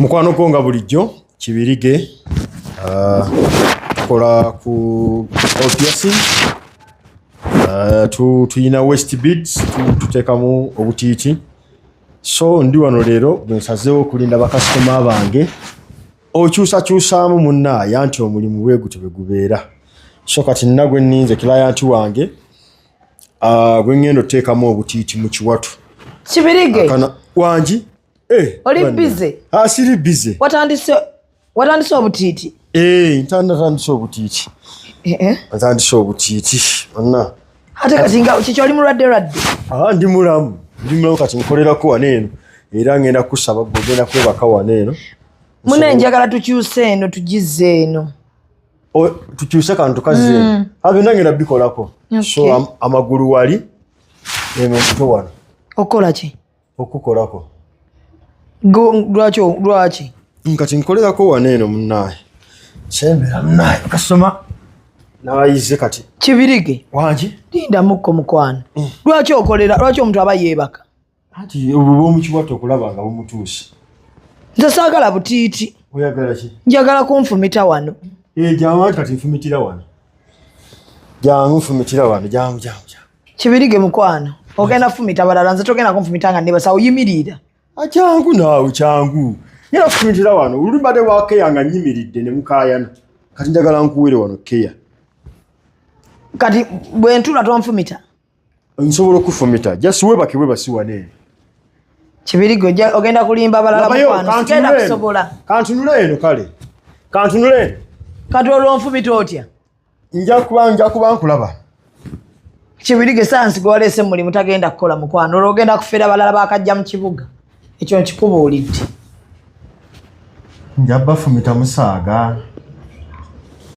Mukwano konga bulijjo Kibirige tukola ku piercing tuyina West Beads tuteekamu obutiiti so ndi wano leero bwensazeewo okulinda bakasitoma bange okyusakyusaamu munnaaye anti omulimu bwe gutyo bwe gubeera so kati nagwe nninze kilayanti wange gwe ngenda oteekamu obutiiti mu kiwatu Kibirige wangi oli busy? Siri busy. Watandise obutiiti? Ntandise obutiiti. Ntandise obutiiti. Onna. Ate kati nga kiki oli mulwadde? Ndi mulamu. Ndi mulamu kati nkolerako wano eno. Era ngenda kusaba gogenda kwebaka wano eno. Mune njagala tukyuse eno tugizze eno. Tukyuse kantu kazze eno. Byonna ngenda bikolako. So amagulu wali eno kito wano. Okola ki? Okukolako. Lwaki? Kati nkolerako wano eno munnaaye. Sembera munnaaye kasoma. Nabayize kati. Kibirige. Wangi? Linda mukko mukwano. Lwaki okolera? Lwaki omuntu aba yeebaka? Ati obubo mu kiwato okulaba nga bumutuuse. Nze saagala butiiti. Oyagala ki? Njagala kunfumita wano. Jangu kati nfumitira wano. Jangu nfumitira wano. Jangu. Kibirige mukwano. Ogenda fumita balala nze togenda kunfumita nga ndeba sawo yimirira. Changu naawe changu. Yera kufumitira wano. Ulubade wa keya nga nyimiridde ne mukaayana. Kati njagala nkuwere wano keya. Kati bwe ntula tonfumita. Nsobola okufumita. Just webake webasi wane. Kibirige ogenda kulimba balala mukwano. Sigenda kusobola. Kantunule eno kale. Kantunule. Kati olwonfumita otya? Nja kuba nkulaba. Kibirige sansi gwalese mulimu tagenda kukola mukwano. Olwogenda kufera balala bakajja mu kibuga. Ekyo nkikubuulidde. Njaba fumita musaaga.